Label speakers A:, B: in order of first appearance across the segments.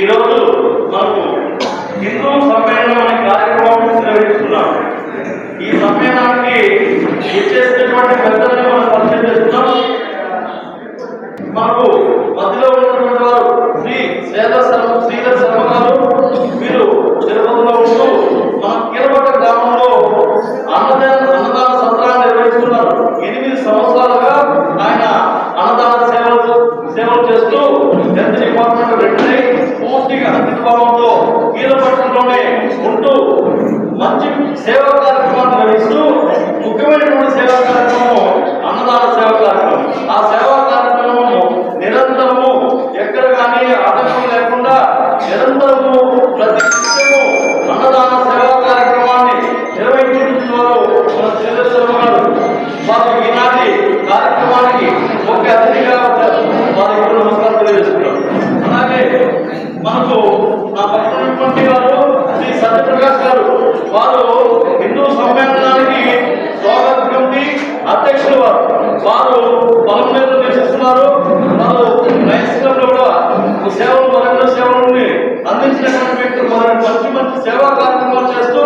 A: ఈరోజు మనకు హిందూ సమ్మేళనం అనే కార్యక్రమం నిర్వహిస్తున్నాం. ఈ సమ్మేళనానికి ఇచ్చేసినటువంటి పెద్దలని మనం పరిచయం చేస్తున్నాం. మనకు మధ్యలో ఉన్నటువంటి వారు శ్రీధర్ శర్మ గారు. వీరు తిరుపతిలో ఉంటూ మన కీలపట్ట గ్రామంలో అన్నదాన సత్రాన్ని నిర్వహిస్తున్నారు. 8 సంవత్సరాలుగా ఆయన అన్నదాన సేవలు చేస్తూ హెల్త్ డిపార్ట్మెంట్ వెంటనే పూర్తిగా అంకితభావంతో కీలపట్నంలోనే ఉంటూ మంచి సేవా కార్యక్రమాన్ని నిర్వహిస్తూ ముఖ్యమైనటువంటి సేవా కార్యక్రమం అన్నదాన సేవా కార్యక్రమం. ఆ సేవా కార్యక్రమము నిరంతరము ఎక్కడ కానీ ఆటంకం లేకుండా నిరంతరము ప్రతి నిత్యము అన్నదాన సేవా కార్యక్రమాన్ని నిర్వహించుతున్నారు మన శ్రీధర్ శర్మ గారు. వారు ఈనాటి కార్యక్రమానికి ముఖ్య అతిథిగా వచ్చారు. వారి ఇప్పుడు నమస్కారం తెలియజేస్తున్నారు. అలాగే మనకు నా పక్కనటువంటి వారు శ్రీ సత్యప్రకాష్ గారు. వారు హిందూ సమ్మేళనానికి స్వాగత కమిటీ అధ్యక్షులు. వారు పొలం మీద నివసిస్తున్నారు. వారు లయన్స్ క్లబ్లో కూడా సేవలు మరెన్నో సేవలని అందించినటువంటి వ్యక్తులు మంచి సేవా కార్యక్రమాలు చేస్తూ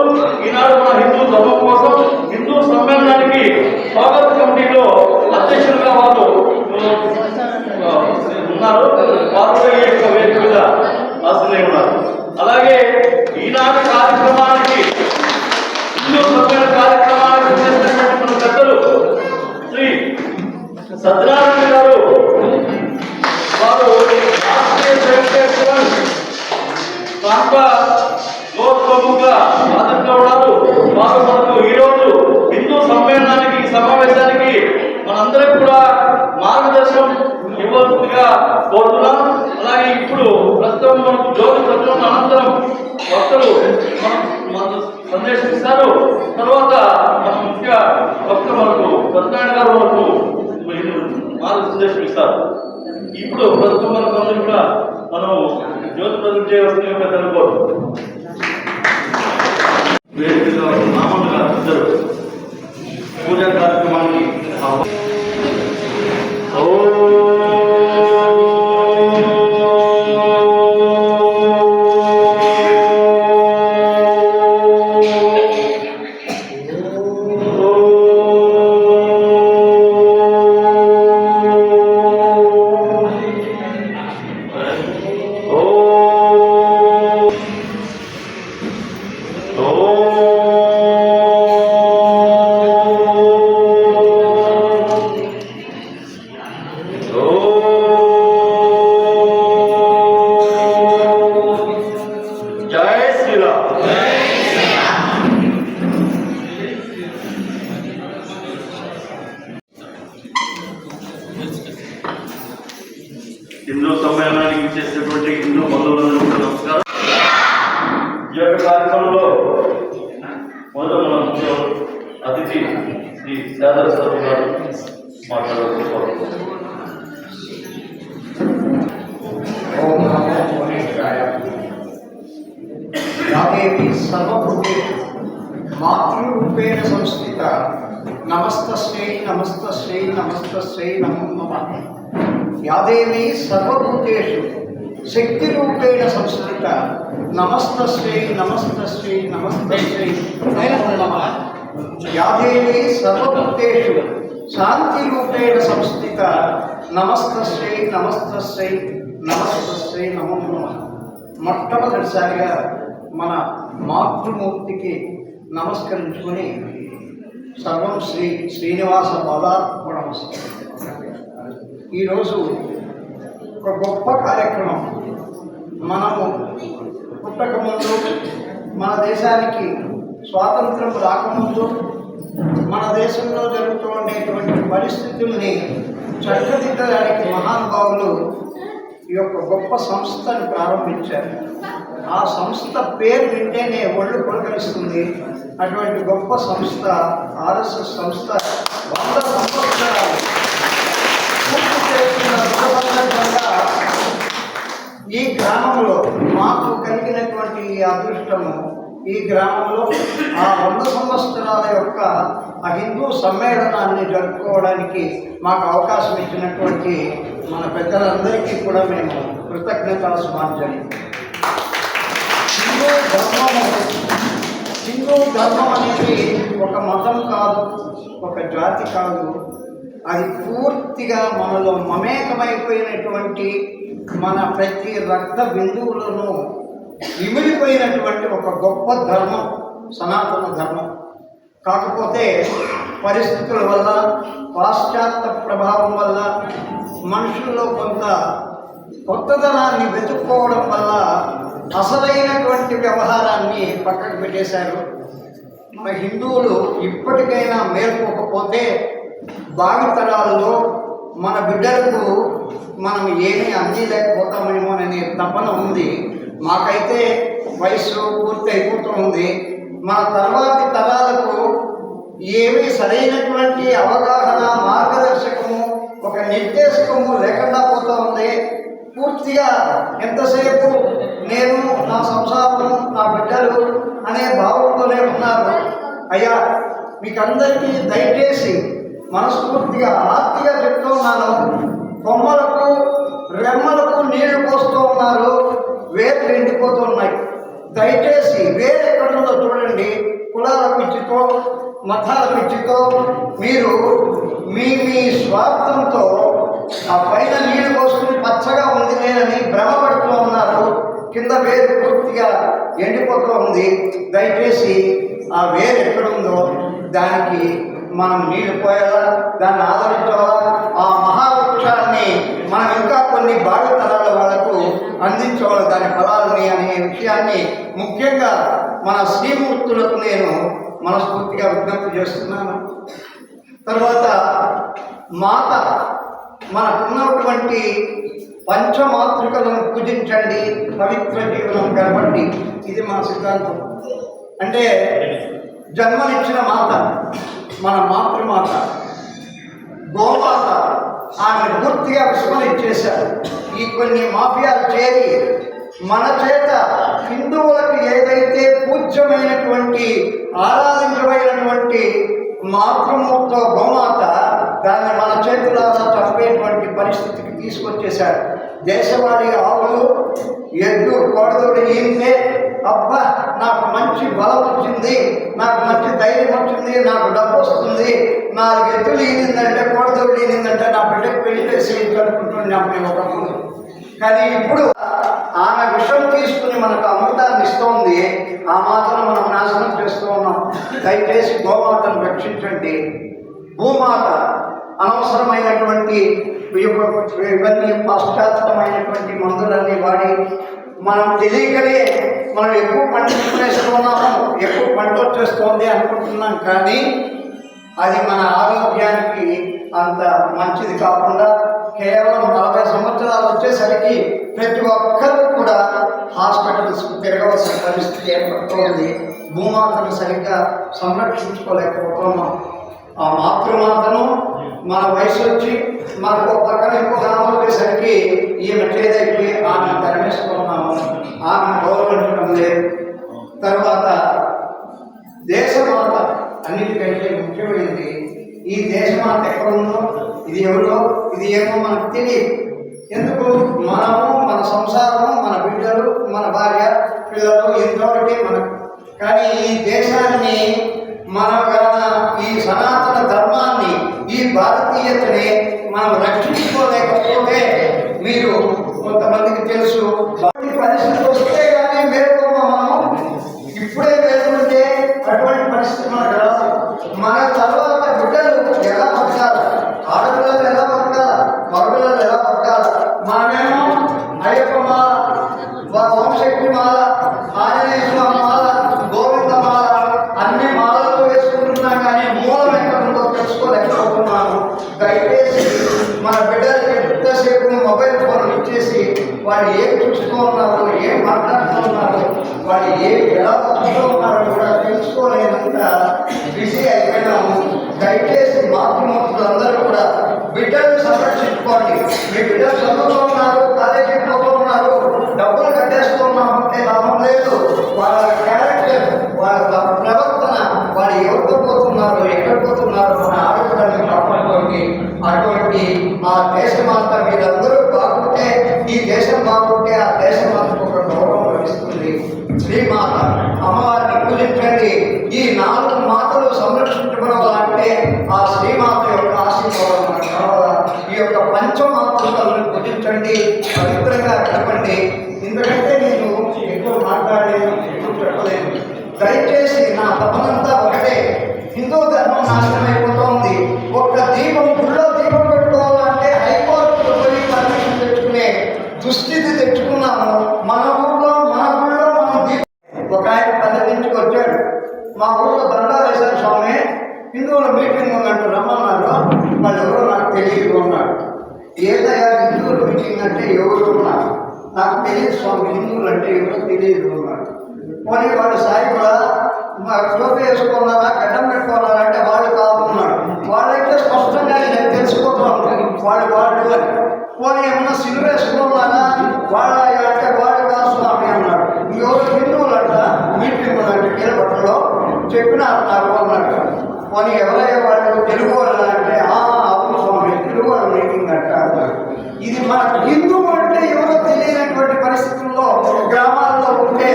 A: ఈనాడు మన హిందూ ధర్మం కోసం హిందూ సమ్మేళనానికి స్వాగత కమిటీలో అధ్యక్షులుగా వారు ఉన్నారు. వారు ఈ యొక్క వేదిక మీద ఆశలే ఉన్నారు. అలాగే ఈనాటి కార్యక్రమానికి హిందూ సమ్మేళన కార్యక్రమానికి చేసినటువంటి మన పెద్దలు శ్రీ సత్యనారాయణ గారు. వారు ప్రముఖుగా బాధ్యతగా ఉన్నారు. వారు మనకు ఈరోజు హిందూ సమ్మేళనానికి సమావేశానికి మనందరికి కూడా మార్గదర్శనం ఇవ్వాల్సిందిగా కోరుతున్నాం. అలాగే ఇప్పుడు ప్రస్తుతం మనకు జ్యోతి ప్రచురణ అనంతరం భక్తులు మనకు సందేశం ఇస్తారు. తర్వాత మన ముఖ్య భక్తులు మనకు సత్యనారాయణ గారు మనకు సందేశం ఇస్తారు. ఇప్పుడు ప్రస్తుతం మనకు అందరూ కూడా మనం జ్యోతి ప్రజలు చేయవలసిన పెద్దలు కోరుతున్నాం. వేదికగా నామలుగా ఇద్దరు పూజా కార్యక్రమానికి హిందూ సమ్మేళనానికి చేసినటువంటి హిందూ బంధువులందరూ నమస్కారం. ఈ యొక్క కార్యక్రమంలో మొదట మన ముఖ్య అతిథి శ్రీ శ్రీధర్ శర్మ గారు మాట్లాడుతున్నారు.
B: మాతృరూపేణ సంస్థిత నమస్తస్యై నమస్తస్యై నమస్తస్యై నమో నమః. యాదేవి సర్వభూతేషు శక్తిరూపేణ సంస్థిత నమస్తస్యై నమస్తస్యై నమస్తస్యై నమో నమః. యాదేవి సర్వభూతేషు శాంతిరూపేణ సంస్థిత నమస్తస్యై నమస్తస్యై నమస్తస్యై నమో నమః. మొట్టమొదటిసారిగా మన మాతృమూర్తికి నమస్కరించుకొని సర్వం శ్రీనివాస పదార్పణం. ఈరోజు ఒక గొప్ప కార్యక్రమం. మనము పుట్టకముందు, మన దేశానికి స్వాతంత్రం రాకముందు మన దేశంలో జరుగుతూ ఉండేటువంటి పరిస్థితుల్ని చక్కదిద్దడానికి మహానుభావులు ఈ యొక్క గొప్ప సంస్థను ప్రారంభించారు. ఆ సంస్థ పేరు వింటేనే ఒళ్ళు పులకరిస్తుంది. అటువంటి గొప్ప సంస్థ ఆర్ఎస్ఎస్ సంస్థ 100 సంవత్సరాలు పూర్తి చేస్తున్న సందర్భంగా ఈ గ్రామంలో మాకు కలిగినటువంటి అదృష్టము, ఈ గ్రామంలో ఆ 100 సంవత్సరాల యొక్క ఆ హిందూ సమ్మేళనాన్ని జరుపుకోవడానికి మాకు అవకాశం ఇచ్చినటువంటి మన పెద్దలందరికీ కూడా మేము కృతజ్ఞతలు సమాంజలి. హిందూ ధర్మం అనేది ఒక మతం కాదు, ఒక జాతి కాదు. అది పూర్తిగా మనలో మమేకమైపోయినటువంటి మన ప్రతి రక్త బిందువులను ఇమిడిపోయినటువంటి ఒక గొప్ప ధర్మం సనాతన ధర్మం. కాకపోతే పరిస్థితుల వల్ల, పాశ్చాత్య ప్రభావం వల్ల, మనుషుల్లో కొంత కొత్తదనాన్ని వెతుక్కోవడం వల్ల అసలైనటువంటి వ్యవహారాన్ని పక్కకు పెట్టేశారు. మన హిందువులు ఇప్పటికైనా మేల్కోకపోతే భావితరాల్లో మన బిడ్డలకు మనం ఏమీ అందిలేకపోతామేమోననే తపన ఉంది. మాకైతే వయస్సు పూర్తి అయిపోతూ ఉంది. మన తర్వాతి తరాలకు ఏమీ సరైనటువంటి అవగాహన, మార్గదర్శకము, ఒక నిర్దేశకము లేకుండా పోతూ ఉంది. పూర్తిగా ఎంతసేపు నేను, నా సంసారం, నా బిడ్డలు అనే భావంతోనే ఉన్నారు. అయ్యా, మీకందరికీ దయచేసి మనస్ఫూర్తిగా ఆర్తిగా చెప్తూ ఉన్నాను. కొమ్మలకు రెమ్మలకు నీళ్లు పోస్తూ ఉన్నారు, వేర్లు ఎండిపోతూ ఉన్నాయి. దయచేసి వేరు ఎక్కడుందో చూడండి. కులాల పిచ్చితో, మతాల పిచ్చితో మీరు మీ స్వార్థంతో ఆ పైన నీళ్లు పోసుకుని పచ్చగా ఉంది లేదని భ్రమపడుతూ ఉన్నారు. కింద వేరు పూర్తిగా ఎండిపోతూ ఉంది. దయచేసి ఆ వేరు ఎక్కడుందో దానికి మనం నీళ్లు పోయాలా, దాన్ని ఆదరించాలా, ఆ మహావృక్షాన్ని మనం ఇంకా కొన్ని భావితరాల వాళ్ళకు అందించవాలి దాని ఫలాలని అనే విషయాన్ని ముఖ్యంగా మన శ్రీమూర్తులకు నేను మనస్ఫూర్తిగా విజ్ఞప్తి చేస్తున్నాను. తర్వాత మాత, మనకున్నటువంటి పంచమాతృకలను పూజించండి, పవిత్ర జీవనం గడపండి. ఇది మన సిద్ధాంతం. అంటే జన్మనిచ్చిన మాత, మన మాతృమాత గోమాత, ఆమె పూర్తిగా విస్మరించేశారు. ఈ కొన్ని మాఫియాలు చేరి మన చేత హిందువులకు ఏదైతే పూజ్యమైనటువంటి, ఆరాధించబడినటువంటి మాతృమూర్తో గోమాత, దాన్ని మన చేతులారా చంపేటువంటి పరిస్థితికి తీసుకొచ్చేశారు. దేశవాళీ ఆవులు, ఎద్దు, కోడదోడి ఈంటే అబ్బా నాకు మంచి బలం వచ్చింది, నాకు మంచి ధైర్యం వచ్చింది, నాకు డబ్బు వస్తుంది, 4 ఎద్దులు ఈనిందంటే, కోడదోడి ఈనిందంటే నా బిడ్డకు పెళ్లి చేసి అనుకుంటున్నాం మేము ఒకప్పుడు. కానీ ఇప్పుడు ఆమె విషం తీసుకుని మనకు అమృతాన్ని ఇస్తోంది. ఆ మాతను మనం నాశనం చేస్తూ ఉన్నాం. దయచేసి గోమాతను రక్షించండి. భూమాత అనవసరమైనటువంటి ఇవన్నీ పాశ్చాత్యమైనటువంటి మందులన్నీ వాడి మనం తెలియకనే మనం ఎక్కువ పంట వేస్తున్నాము, ఎక్కువ పంట వచ్చేస్తోంది అనుకుంటున్నాం. కానీ అది మన ఆరోగ్యానికి అంత మంచిది కాకుండా కేవలం 40 సంవత్సరాలు వచ్చేసరికి ప్రతి ఒక్కరు కూడా హాస్పిటల్స్కు తిరగవలసిన పరిస్థితి ఏర్పడుతోంది. భూమాతను సరిగ్గా సంరక్షించుకోలేకపోతున్నాం. ఆ మాతృమాతను మన వయసు వచ్చి మనకు పక్కన ఇంకో గ్రామం వచ్చేసరికి ఈమె చేదైపోయి ఆమె తరిమేసుకున్నాము. ఆమె గౌరవించడం లేదు. తర్వాత దేశమాత అన్నిటికంటే ముఖ్యమైనది. ఈ దేశమాత ఎక్కడుందో, ఇది ఎవరో, ఇది ఏమో మనకు తెలియదు. ఎందుకు? మనము, మన సంసారము, మన బిడ్డలు, మన భార్య, పిల్లలు ఎంతోటి మనకు. కానీ ఈ దేశాన్ని మనం ఈ సనాతన ధర్మాన్ని, ఈ భారతీయతని మనం రక్షించుకోలేకపోతే, మీరు కొంతమందికి తెలుసు, పరిస్థితి వస్తే కానీ మేల్కోమా మనం. ఇప్పుడే మేల్కొంటే అటువంటి పరిస్థితి మనకు రాదు. మన తర్వాత బిడ్డలు ఎలా బతకాలి, ఆడపిల్లలు ఎలా బతకాలి, మగపిల్లలు ఎలా బతకాలి. మనమేమో అయ్యప్ప మాల, ఓంశక్తి మాల, ఆంజనేయ స్వామి మాల, గోవింద మాల, అన్ని మాలలు వేసుకుంటున్నాం. కానీ మూలం ఎక్కడుందో తెలుసుకోలేకపోతున్నాము. దయచేసి మన బిడ్డలకి ఎంతసేపు మొబైల్ ఫోన్ ఇచ్చేసి వాళ్ళు ఏం చూస్తూ ఉన్నారు, ఏం మాట్లాడుతూ ఉన్నారు, వాళ్ళు ఎలా బతుకుతూ ఉన్నారో కూడా తెలుసుకోలేనంత బిజీ అయిపోయినాము. దయచేసి మాతృమూర్తులందరూ కూడా బిడ్డలను సంరక్షించుకోండి. మీ బిడ్డలు చదువుతూ ఉన్నారు, కాలేజీకి పోతూ ఉన్నారు, డబ్బులు కట్టేస్తూ ఉన్నామంటే లాభం లేదు. వాళ్ళ క్యారెక్టర్, వాళ్ళ ప్రవర్తన, వాళ్ళు ఎవరితో పోతున్నారు, ఎక్కడ పోతున్నారు, మన ఆడపిల్లల్ని కాపాడుకోండి. అటువంటి ఆ దేశమాత మీరందరూ బాగుంటే, ఈ దేశం బాగుంటే ఆ దేశమాతకు ఒక గౌరవం లభిస్తుంది. శ్రీ ఈ 4 మాతలు సంరక్షించబడాలంటే ఆ శ్రీమాత యొక్క ఆశీర్వాదం మనకు కావాలా. ఈ యొక్క పంచమాతృకలను పూజించండి, పవిత్రంగా గడపండి. ఎందుకంటే నేను ఎక్కువ మాట్లాడలేను, ఎక్కువ చెప్పలేను. దయచేసి నా తపనంతా ఒకటే, హిందూ ధర్మం నాశనం అయిపోతుంది. ఒక్క దీపం గుళ్ళో దీపం పెట్టుకోవాలంటే హైకోర్టుకు పోయి పర్మిషన్ తెచ్చుకునే దుస్థితి తెచ్చుకున్నాము. మన ఊళ్ళో మన గుళ్ళో మనం దీపం. ఒక ఆయన పల్లెటింటికి వచ్చాడు, మా ఊళ్ళో దండా వేశారు స్వామి, హిందువుల మీటింగ్ ఉన్నట్టు రమ్మన్నారు, వాళ్ళు ఎవరో నాకు తెలియదు అన్నాడు. ఏదయ్యా హిందువుల మీటింగ్ అంటే ఎవరు ఉన్నారు? నాకు తెలియదు స్వామి, హిందువులు అంటే ఎవరో తెలియదు అన్నాడు. పోనీ వాళ్ళు సాయి కూడా టోపీ వేసుకున్నారా, గడ్డం పెట్టుకున్నారా అంటే వాళ్ళు కాదున్నాడు. వాళ్ళైతే స్పష్టంగా నేను తెలుసుకుంటున్నాను వాళ్ళు అని. పోనీ ఏమన్నా సిలువ వేసుకున్నారా, వాళ్ళ అంటే వాళ్ళు కాదు స్వామి అన్నాడు. ఎవరు హిందువులంట మీటింగ్ అంటే కీలబట్టలో చెప్పినారు నాకు అన్నాడు. పోనీ ఎవరయ్యా వాళ్ళు తెలుగు వాళ్ళు అంటే అవును స్వామి తెలుగు వాళ్ళు మీటింగ్ అంటారు. ఇది మనకు హిందువు అంటే ఎవరో తెలియనటువంటి పరిస్థితుల్లో గ్రామాల్లో ఉంటే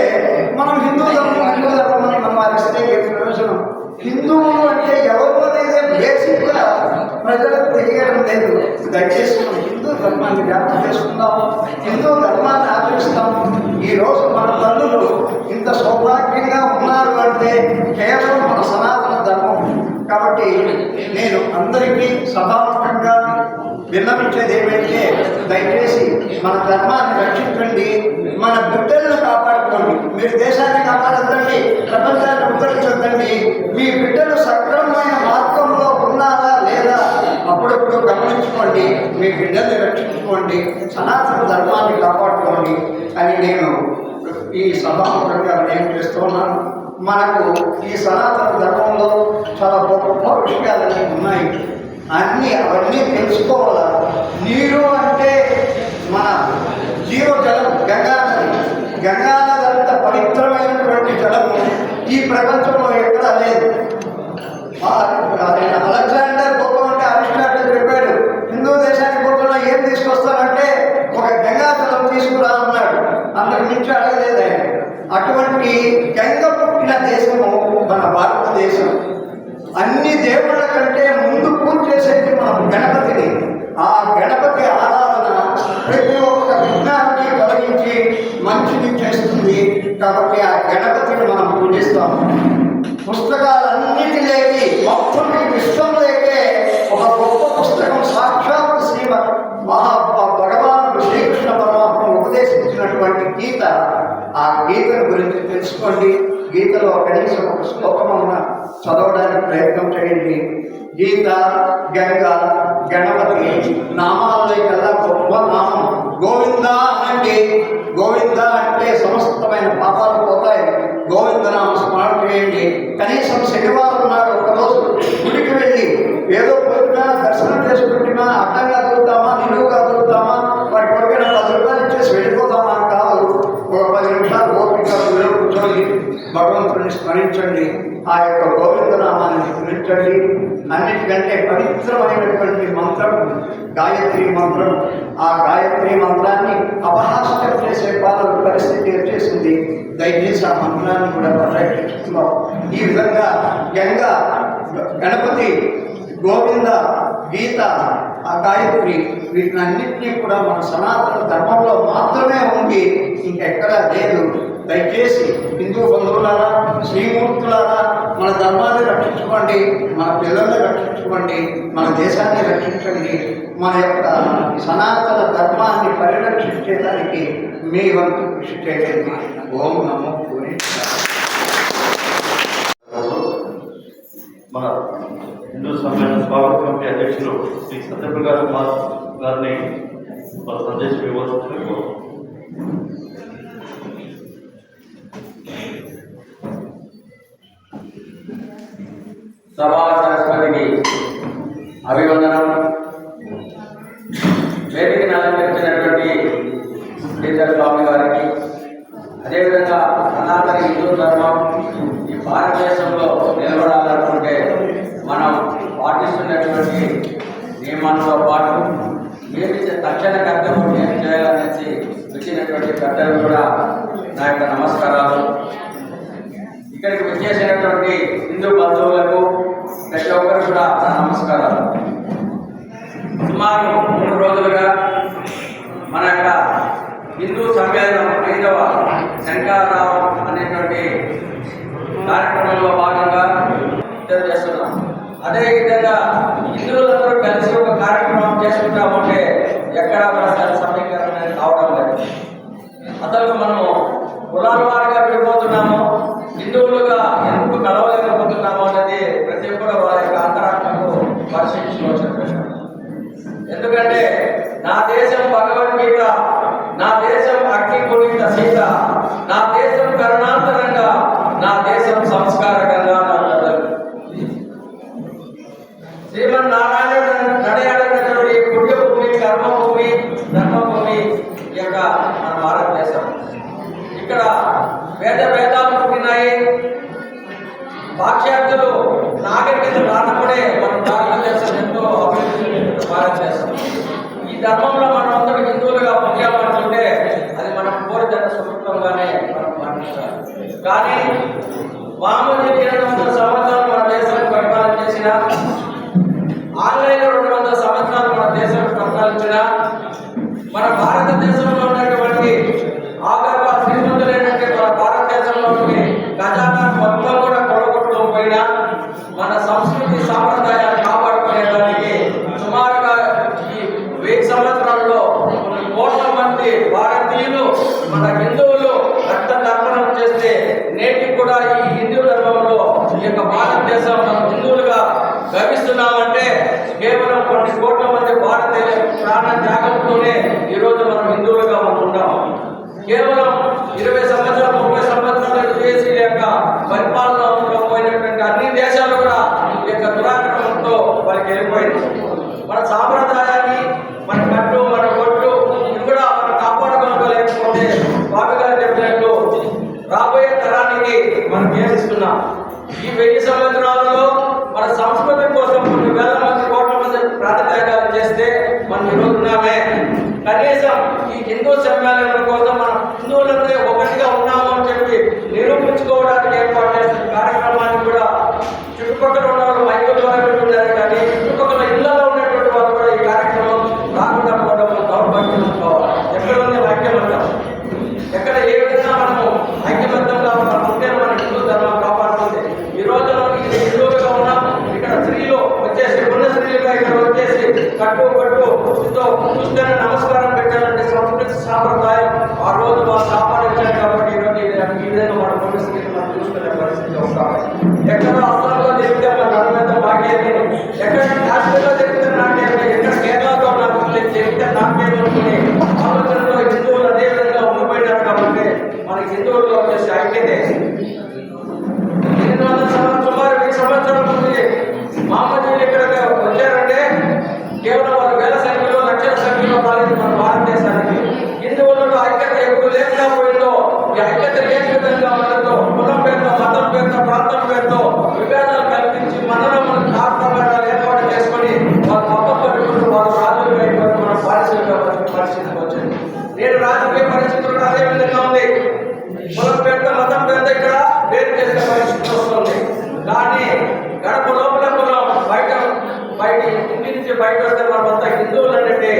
B: మనం హిందూ ధర్మం అని మనం వారిస్తే ప్రయోజనం. హిందువులు అంటే ఎవరు అనేది బేసిక్గా ప్రజలకు తెలియడం లేదు. దయచేసి మనం హిందూ ధర్మాన్ని వ్యాప్తి చేసుకుందాం, హిందూ ధర్మాన్ని ఆచరిస్తాం. ఈరోజు మన తల్లులు ఇంత సౌభాగ్యంగా ఉన్నారు అంటే కేవలం మన సనాతన ధర్మం. కాబట్టి నేను అందరికీ సభాముఖంగా విన్నవించేది ఏమైతే, దయచేసి మన ధర్మాన్ని రక్షించండి, మన బిడ్డలను కాపాడుకోండి. మీరు దేశాన్ని కాపాడద్దండి, ప్రపంచాన్ని ఉద్ధరించొద్దండి. మీ బిడ్డలు సక్రమమైన మార్గంలో ఉన్నారా లేదా అప్పుడప్పుడు గమనించుకోండి, మీ బిడ్డల్ని రక్షించుకోండి, సనాతన ధర్మాన్ని కాపాడుకోండి అని నేను ఈ సభాముఖంగా నేను చేస్తున్నాను. మనకు ఈ సనాతన ధర్మంలో చాలా గొప్ప విషయాలన్నీ ఉన్నాయి, అవన్నీ తెలుసుకోవాలా. నీరు అంటే మన జీవజలం, గంగానది అంత పవిత్రమైనటువంటి జలము ఈ ప్రపంచంలో ఎక్కడా లేదు. అలెగ్జాండర్ పోతామంటే అరిస్టాటిల్ చెప్పాడు, హిందూ దేశానికి పోతున్నా ఏం తీసుకొస్తానంటే ఒక గంగా జలం తీసుకురా అన్నాడు. అందరికి మించి అడగలేదు ఆయన. అటువంటి గంగ పుట్టిన దేశము మన భారతదేశం. అన్ని దేవుళ్ళ కంటే ముందు పూజ చేసేది మనం గణపతిని. ఆ గణపతి ఆరాధన ప్రతి ఒక్క విజ్ఞానాన్ని కలిగించి మంచిని చేస్తుంది. కాబట్టి ఆ గణపతిని మనం పూజిస్తాము. పుస్తకాలన్నిటిలోకి మొత్తం ఈ విశ్వంలోకే ఒక గొప్ప పుస్తకం సాక్షాత్ భగవానుడు శ్రీకృష్ణ పరమాత్మ ఉపదేశించినటువంటి గీత. ఆ గీతను గురించి తెలుసుకోండి. గీతలో కనీసం ఒక శ్లోకమన్నా చదవడానికి ప్రయత్నం చేయండి. గీత, గంగ, గణపతి నామాల్లో కల్లా గొప్ప నామం గోవింద అనండి. గోవింద అంటే సమస్తమైన పాపాలు పోతాయి. గోవిందనామ స్మరణ చేయండి. కనీసం శనివారం నాడు ఒకరోజు గుడికి వెళ్ళి ఏదో పోయినా దర్శనం చేసుకుంటున్నా అడ్డంగా దొరుకుతామా, నిలువుగా దొరుకుతామా, వాటి కొరికైనా 10 రూపాయలు ఇచ్చేసి వెళ్ళిపోతామా కాదు. ఒక 10 నిమిషాలు ఓపిక కూర్చొని భగవంతుడిని స్మరించండి. ఆ యొక్క గోవిందనామాన్ని స్మరించండి. అన్నిటికంటే పవిత్రమైనటువంటి మంత్రం గాయత్రి మంత్రం. ఆ గాయత్రి మంత్రాన్ని అపహాస్యం చేసే పరిస్థితి వచ్చేసింది. దయచేసి ఆ మంత్రాన్ని కూడా పరిరక్షిస్తున్నాం. ఈ విధంగా గంగ, గణపతి, గోవింద, గీత, ఆ గాయత్రి వీటినన్నింటినీ కూడా మన సనాతన ధర్మంలో మాత్రమే ఉంది, ఇంకెక్కడా లేదు. దయచేసి హిందూ బంధువులారా, శ్రీమూర్తులారా, మన ధర్మాన్ని రక్షించుకోండి, మన పిల్లల్ని రక్షించుకోండి, మన దేశాన్ని రక్షించండి. మన యొక్క సనాతన ధర్మాన్ని పరిరక్షించేదానికి మీ వంతు కృషి చేయండి. ఓం నమో
A: మన హిందూ సమ్మేళన స్వాగత కమిటీ అధ్యక్షులు శ్రీ సత్యప్రకాశ్ కుమార్ గారిని మన సందేశం ఇవ్వాల్సిందిగా
C: సభా సరస్వతికి అభివందనం. వేదికను అలంకరించినటువంటి శ్రీధర్ స్వామి గారికి, అదేవిధంగా సనాతన హిందూ ధర్మం ఈ భారతదేశంలో నిలబడాలనుకుంటే మనం పాటిస్తున్నటువంటి నియమాలతో పాటు ఏమి తక్షణ కర్తవ్యం ఏం చేయాలనేసి వచ్చినటువంటి పెద్దలు కూడా నా యొక్క నమస్కారాలు. ఇక్కడికి వచ్చేసినటువంటి హిందూ బంధువులకు ప్రతి ఒక్కరు కూడా నా నమస్కారాలు. సుమారు 3 రోజులుగా మన యొక్క హిందూ సమ్మేళనం 5వ శంకరరావు అనేటువంటి కార్యక్రమంలో భాగంగా తెలియజేస్తున్నాం. అదేవిధంగా హిందువులందరూ కలిసి ఒక కార్యక్రమం చేసుకుంటామంటే ఎక్కడా కూడా సమీకరణ అనేది కావడం లేదు. అసలు మనము కులాల వారిగా విడిపోతున్నాము, హిందువులుగా ఎందుకు కలవలేకపోతున్నాము అనేది ప్రతి ఒక్కరు వారి యొక్క అంతరాత్మకు పరిశీలించవలసిన ప్రశ్న. ఎందుకంటే నా దేశం భగవద్గీత, నా దేశం అగ్ని పునీత సీత, నా దేశం కరుణాంతరంగా, నా దేశం సంస్కారకంగా శ్రీమన్నారాయణుడు నడయాడినటువంటి పుణ్యభూమి, కర్మభూమి, ధర్మభూమి ఈ యొక్క మన భారతదేశం. ఇక్కడ వేదాలు పుట్టినాయి. పాశ్చాత్యులు నాగరికత రానప్పుడే మన భారతదేశం ఎంతో అభివృద్ధి చెందిన భారతదేశం. ఈ ధర్మంలో మనం అందరూ హిందువులుగా పొందామంటుంటే అది మనం కోరిన సుకృతంగానే మనం పాటించాలి. కానీ మామూలు 200 సంవత్సరాలు మన దేశాన్ని పరిపాలన చేసిన, ఆన్లైన్లో 200 సంవత్సరాలు మన దేశాన్ని పరిపాలించిన, మన భారతదేశంలో ఉన్నటువంటి ఆగర్భ శ్రీమంతులైనటువంటి మన భారతదేశంలోని ఖజానా మొత్తం కూడా కొడగొట్టుకోకపోయినా మన సంస్కృతి సాంప్రదాయాలు కాపాడుకునేదానికి సుమారుగా ఈ 1000 సంవత్సరాల్లో కొన్ని కోట్ల మంది భారతీయులు, మన హిందువులు రక్త తర్పణం చేస్తే నేటికి కూడా ఈ హిందూ ధర్మంలో ఈ యొక్క భారతదేశం మనం హిందువులుగా గర్విస్తున్నామంటే కేవలం కొన్ని కోట్ల మంది భారతీయుల ప్రాణ త్యాగంతోనే ఈరోజు మనం హిందువులుగా ఉంటున్నాం. కేవలం 20 సంవత్సరాలు 30 సంవత్సరాల విదేశీయుల యొక్క పరిపాలనలో పోయినటువంటి అన్ని దేశాలు కూడా ఈ యొక్క దురాక్రమంతో వాళ్ళకి వెళ్ళిపోయింది. మన సాంప్రదాయాన్ని, మన కట్టు, మన కొట్టు ఇది కూడా మనం కాపాడుకోలేకపోతే బాబు గారు చెప్పినట్టు రాబోయే తరానికి మనం ఏమిస్తున్నాం. ఈ 1000 సంవత్సరాలలో మన సంస్కృతి కోసం కొన్ని వేల మంది, కోట్ల మంది ప్రాణత్యాగాలు చేస్తే మనం ఈరోజున్నామే. కనీసం ఈ హిందూ సమ్మేళనం కోసం మనం హిందువులందరూ ఒకటిగా ఉన్నాము అని చెప్పి నిరూపించుకోవడానికి ఏర్పాటు చేసిన కార్యక్రమాన్ని కూడా చుట్టుపక్కల ఉన్న వాళ్ళు మైకుల ద్వారా పెట్టుకున్నారు. కానీ చుట్టుపక్కల ఇళ్లలో ఉన్నటువంటి వాళ్ళు కూడా ఈ కార్యక్రమం రాకుండా పోవడం దౌర్భాగ్యం అనుకోవాలి. ఎక్కడ ఉంది ఐక్యమత్యం? ఎక్కడ ఏ విధంగా మనము ఐక్యమత్యంగా మనం ఉంటే మన హిందూ ధర్మం కాపాడుతుంది. ఈ రోజు మనం హిందువులుగా ఉన్నాం. ఇక్కడ స్త్రీలు వచ్చేసి ఉన్న స్త్రీలుగా ఇక్కడ వచ్చేసి కట్టు చూస్తేనే నమస్కారం పెట్టాలంటే సంస్కృతి సాంప్రదాయం ఆ రోజు వాళ్ళు కాపాడించారు. కాబట్టి ఈరోజు ఈ విధంగా మన పరిస్థితి మనం చూసుకునే పరిస్థితి ఉంటాం. ఎక్కడ అస్సాంలో జరిగితే మన నడవేత బాగేది, ఎక్కడ కాశ్మీర్లో జరిగితే నాకేది, ఎక్కడ కేరళతో నాకు జరిగితే నాకేది అనుకునే ఆలోచనలో హిందువులు అదేవిధంగా ఉండిపోయినారు. కాబట్టి మనకి హిందువుల్లో వచ్చేసి ఐక్యతే. 800 సుమారు 1000 సంవత్సరాల ముందు మహమ్మదీయులు ఇక్కడ వచ్చారంటే కేవలం వాళ్ళు వేల సంఖ్యలో, లక్షల సంఖ్యలో రాలేదు మన భారతదేశానికి. హిందువులలో ఐక్యత ఎప్పుడు లేకుండా పోయిందో, ఈ ఐక్యత లేని విధంగా మనతో కులం పేరుతో, మతం పేరుతో, ప్రాంతం పేరుతో విభేదాలు కల్పించి మనలో మనం కార్యక్రమాలు ఏర్పాటు చేసుకొని వాళ్ళు గొప్ప పట్టుకుంటూ వాళ్ళు రాజులు అయిపోయి మన బానిసలుగా పరిస్థితికి వచ్చింది. నేను రాజకీయ పరిస్థితులు అదే విధంగా ఉంది. కులం పేరుతో, మతం పేరుతో ఇక్కడ వేరు చేసే పరిస్థితి వస్తుంది. కానీ గడప లోపల కులం, బయట ఇంటి నుంచి బయట వస్తే మనమంతా హిందువులు అంటే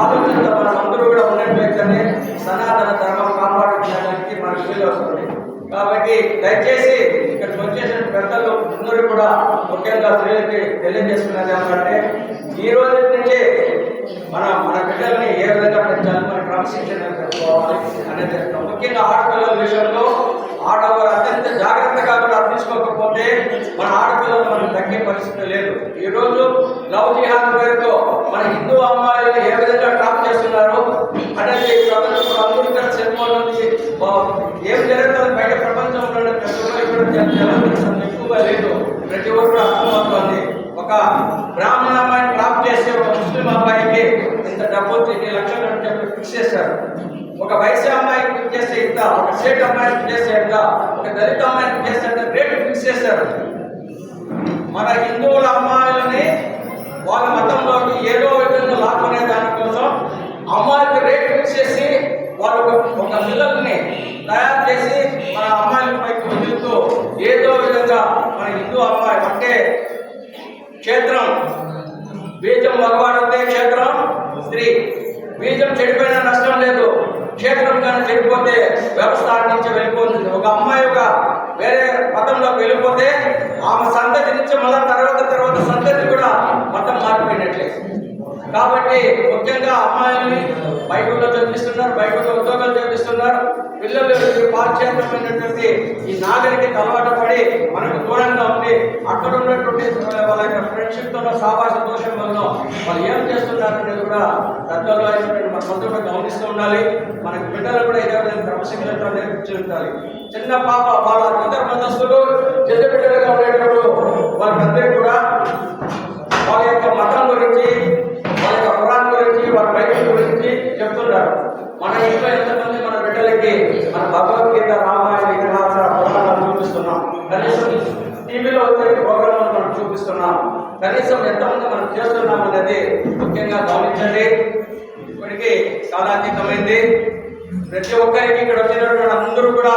C: ఆలోచనతో మనం అందరూ కూడా ఉన్నట్లయితేనే సనాతన ధర్మం కాపాడించడానికి మనకు వీలు వస్తుంది. కాబట్టి దయచేసి ఇక్కడికి వచ్చేసిన పెద్దలు అందరూ కూడా ముఖ్యంగా స్త్రీలకి తెలియజేసుకున్నది ఏమంటే ఈ రోజు నుంచే మన బిడ్డల్ని ఏ విధంగా పెంచాలి, మన క్రమశిక్షణ పెట్టుకోవాలి అనేది ముఖ్యంగా ఆడపిల్లల విషయంలో ఆడవారు అత్యంత జాగ్రత్తగా కూడా తీసుకోకపోతే మన ఆడపిల్లలు మనం తగ్గే పరిస్థితి లేదు. ఈ రోజు లవ్ జిహాద్ పేరుతో మన హిందూ అమ్మాయిలు ఏ విధంగా ట్రాప్ చేస్తున్నారు అనేది ప్రపంచంలో అందరూ కలిసి సినిమాల నుంచి ఏం జరుగుతుంది బయట ప్రపంచంలో ఎక్కువగా లేదు. ప్రతి ఒక్కరు అర్థమవుతుంది. ఒక బ్రాహ్మణ అమ్మాయిని ట్రాప్ చేసి ఒక ముస్లిం అమ్మాయికి ఇంత డబ్బు 2 లక్షలు అని చెప్పి ఫిక్స్ చేశారు. ఒక వైశ్య అమ్మాయికి ఫిక్స్ చేస్తే ఇంత, ఒక స్టేట్ అమ్మాయికి ఫిక్స్ చేస్తే ఇంత, ఒక దళిత అమ్మాయికి ఫిక్స్ చేస్తే రేటు ఫిక్స్ చేశారు. మన హిందువుల అమ్మాయిలని వాళ్ళ మతంలోకి ఏదో విధంగా లాక్కునే దానికోసం అమ్మాయికి రేట్ ఫిక్స్ చేసి వాళ్ళు ఒక పిల్లల్ని తయారు చేసి మన అమ్మాయిల పైకి వదులుతూ ఏ హిందువులుగా మన హిందూ అమ్మాయి అంటే క్షేత్రం బీజం మగవాడితే క్షేత్రం స్త్రీ. బీజం చెడిపోయినా నష్టం లేదు, క్షేత్రం కానీ చెడిపోతే వ్యవస్థ నుంచి వెళ్ళిపోతుంది. ఒక అమ్మాయి వేరే మతంలోకి వెళ్ళిపోతే ఆమె సంతతి నుంచి మళ్ళీ తర్వాత సంతతి కూడా మతం మారిపోయినట్లే. కాబట్టి ముఖ్యంగా అమ్మాయిల్ని బయటలో చదివిస్తున్నారు, బయటలో ఉద్యోగాలు చదివిస్తున్నారు. పిల్లలు పాశ్చాత్యమైనటువంటి ఈ నాగరికత అలవాటు పడి మనకు దూరంగా ఉండి అక్కడ ఉన్నటువంటి వాళ్ళ యొక్క ఫ్రెండ్షిప్తో సావాస దోషం వల్ల వాళ్ళు ఏం చేస్తున్నారు అనేది కూడా పెద్దలు అయినటువంటి మన మందులు గమనిస్తూ ఉండాలి. మనకి బిడ్డలు కూడా ఇదే విధంగా క్రమశిక్షణతో నేర్పించి ఉండాలి. చిన్న పాప వాళ్ళ ఇతర మతస్థులు చిన్న బిడ్డలుగా ఉండేటప్పుడు వాళ్ళందరికీ కూడా వాళ్ళ యొక్క మతం గురించి, వాళ్ళ యొక్క పురాణం గురించి, వాళ్ళ బైబిల్ గురించి చెప్తున్నారు. మన ఇంట్లో ఎంతమంది మన బిడ్డలకి మన భగవద్గీత, రామాయణ, ఇతిహాస పురాణాలు చూపిస్తున్నాం. కనీసం టీవీలో వచ్చే ప్రోగ్రాంలు మనం చూపిస్తున్నాం. కనీసం ఎంతమంది మనం చేస్తున్నాం అనేది ముఖ్యంగా గమనించండి. ఇప్పటికీ కాలాతీతమైంది. ప్రతి ఒక్కరికి ఇక్కడ వచ్చినటువంటి అందరూ కూడా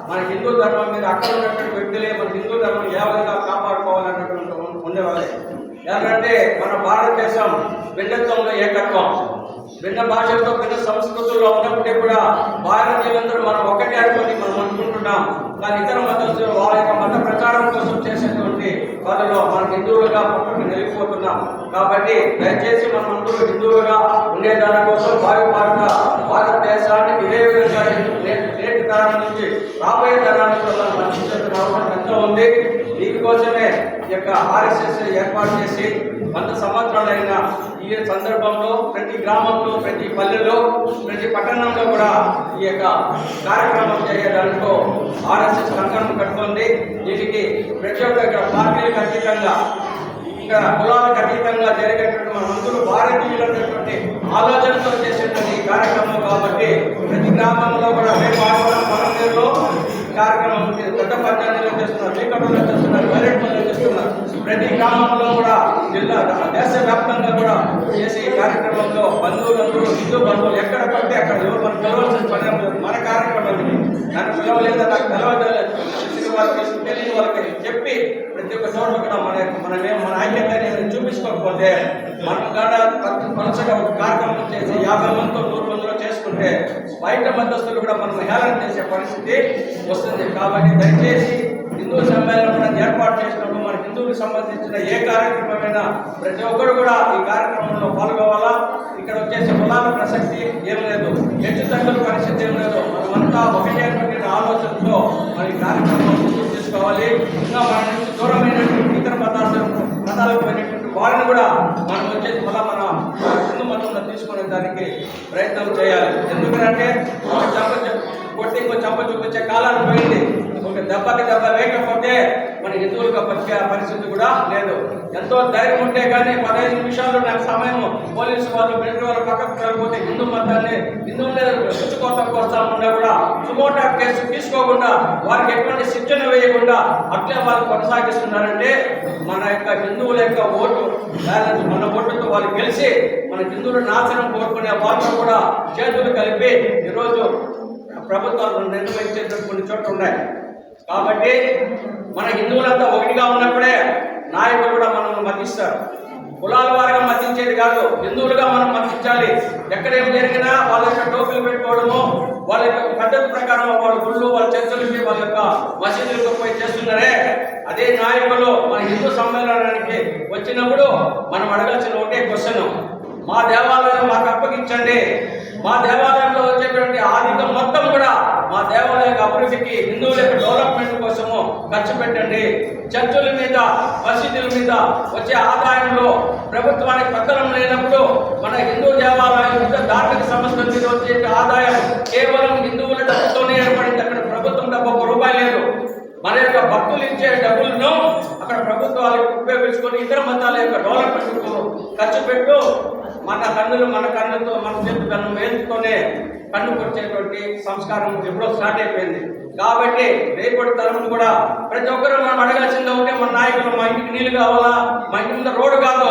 C: మన హిందూ ధర్మం మీద అక్కడ ఉన్నటువంటి వ్యక్తులే మన హిందూ ధర్మం ఏ విధంగా కాపాడుకోవాలన్నటువంటి ఉండేవాళ్ళే. ఎందుకంటే మన భారతదేశం భిన్నత్వంలో ఏకత్వం, భిన్న భాషలతో భిన్న సంస్కృతుల్లో ఉన్నప్పటికీ కూడా భారతీయులందరూ మనం ఒకటే అనుకొని మనం అనుకుంటున్నాం. కానీ ఇతర మతస్థులు వాళ్ళ యొక్క మత ప్రచారం కోసం చేసేటువంటి వాళ్ళలో మన హిందువులుగా పక్కకు నిలిగిపోతున్నాం. కాబట్టి దయచేసి మనం అందరూ హిందువులుగా ఉండేదాని కోసం భారతదేశాన్ని ఇదే విధంగా నేటి తరం నుంచి రాబోయే తరానికి మనం అందించాల్సిన అవసరం ఎంతో ఉంది. దీనికోసమే ఈ యొక్క RSS ఏర్పాటు చేసి 100 సంవత్సరాలైన ఈ సందర్భంలో ప్రతి గ్రామంలో, ప్రతి పల్లెలో, ప్రతి పట్టణంలో కూడా ఈ యొక్క కార్యక్రమం చేయడానికి RSS కంకణం కట్టుకుంది. దీనికి ప్రతి ఒక్క ఇక్కడ పార్టీలకు అతీతంగా, ఇక్కడ కులాలకు అతీతంగా జరిగేటువంటి మనందరూ భారతీయులైనటువంటి ఆలోచనతో చేసేటువంటి కార్యక్రమం కాబట్టి ప్రతి గ్రామంలో కూడా పల్లెలో కార్యక్రమం పెద్ద పంచాయతీలో చేస్తున్నారు, శ్రీకాకుళంలో చేస్తున్నారు, వైరెడ్లో చేస్తున్నారు. ప్రతి గ్రామంలో కూడా జిల్లా దేశవ్యాప్తంగా కూడా చేసే ఈ కార్యక్రమంలో బంధువులందరూ, హిందూ బంధువులు ఎక్కడ పడితే అక్కడ మనం పిలవాల్సిన పని మన కార్యక్రమం నన్ను పిలవలేదా, నాకు తెలియని వాళ్ళకి చెప్పి ప్రతి ఒక్క చోట కూడా మన ఐక్యతని చూపించుకోకపోతే మనం కూడా పలసగా ఒక కార్యక్రమం చేసి 50 మందితో 100 మందిలో చేసుకుంటే బయట మధ్యస్థులు కూడా మనం హేళన చేసే పరిస్థితి వస్తుంది. కాబట్టి దయచేసి హిందూ సమ్మేళనం ఏర్పాటు చేసినప్పుడు మన హిందువులకు సంబంధించిన ఏ కార్యక్రమమైనా ప్రతి ఒక్కరు కూడా ఈ కార్యక్రమంలో పాల్గొవాలా. ఇక్కడ వచ్చేసి కులాల ప్రసక్తి ఏం లేదు, హెచ్చు తగ్గుల పరిస్థితి ఏం లేదు. మనమంతా ఒకటే ఆలోచనతో మన ఈ కార్యక్రమం తీసుకోవాలి. ఇంకా మన నుంచి దూరమైనటువంటి ఇతర మతాలకు పోయినటువంటి వారిని కూడా మనం వచ్చేసి మన హిందూ మతంలో తీసుకునే దానికి ప్రయత్నం చేయాలి. ఎందుకంటే కొట్టి ఇంకో చంప చూపించే కాలాలు పోయింది. ఒక దెబ్బకి దెబ్బ లేకపోతే మన హిందువులుగా బతికే పరిస్థితి కూడా లేదు. ఎంతో ధైర్యం ఉంటే కానీ 15 నిమిషాలు నాకు సమయం పోలీసు వాళ్ళు, మిలిటరీ వాళ్ళు పక్కకు వెళ్ళిపోతే హిందూ మతాన్ని హిందువులే రుచుకోవటం కోసం ఉన్నా కూడా సుమోటా కేసు తీసుకోకుండా వారికి ఎటువంటి శిక్షణ వేయకుండా అట్లే వాళ్ళు కొనసాగిస్తున్నారంటే మన యొక్క హిందువుల యొక్క ఓటు బ్యాలెన్స్, మన ఓటుతో వాళ్ళు గెలిచి మన హిందువుల నాశనం కోరుకునే వాళ్ళు కూడా చేతులు కలిపి ఈరోజు ప్రభుత్వాలు నిర్ణయించేటువంటి కొన్ని చోట్ల ఉన్నాయి. కాబట్టి మన హిందువులంతా ఒకటిగా ఉన్నప్పుడే నాయకులు కూడా మనల్ని మతిస్తారు. కులాల వారిగా మతించేది కాదు, హిందువులుగా మనం మతించాలి. ఎక్కడేం జరిగినా వాళ్ళ యొక్క టోపీలు పెట్టుకోవడము, వాళ్ళ యొక్క పద్ధతి ప్రకారం వాళ్ళ గుళ్ళు, వాళ్ళ చర్చలకి, వాళ్ళ యొక్క మసీదులకు పోయి చేస్తున్నారే అదే నాయకులు మన హిందూ సమ్మేళనానికి వచ్చినప్పుడు మనం అడగాల్సిన ఒకటే క్వశ్చన్, మా దేవాలయం మాకు అప్పగించండి. మా దేవాలయంలో వచ్చేటువంటి ఆర్థికం మొత్తం కూడా మా దేవాలయ అభివృద్ధికి, హిందువుల యొక్క డెవలప్మెంట్ కోసము ఖర్చు పెట్టండి. చర్చుల మీద, మసీదుల మీద వచ్చే ఆదాయంలో ప్రభుత్వానికి పత్రం లేనప్పుడు మన హిందూ దేవాలయం మీద, ధార్మిక సంస్థల మీద వచ్చే ఆదాయం కేవలం హిందువుల డబ్బుతోనే ఏర్పడింది. అక్కడ ప్రభుత్వం డబ్బు ₹1 లేదు. మన యొక్క భక్తులు ఇచ్చే డబ్బులను అక్కడ ప్రభుత్వాలకు ఉపయోగించుకొని ఇతర మతాల యొక్క డెవలప్మెంట్ ఖర్చు పెట్టు. మన కన్నులతో మన చేతి కన్ను వేలుతోనే కన్ను కొట్టేటువంటి సంస్కారం ఎప్పుడో స్టార్ట్ అయిపోయింది. కాబట్టి రేపటి తరం కూడా ప్రతి ఒక్కరూ మనం అడగాల్సింది ఒకటే, మన నాయకులు మా ఇంటికి నీళ్లు కావాలా, మా ఇంటి మీద రోడ్డు కాదు,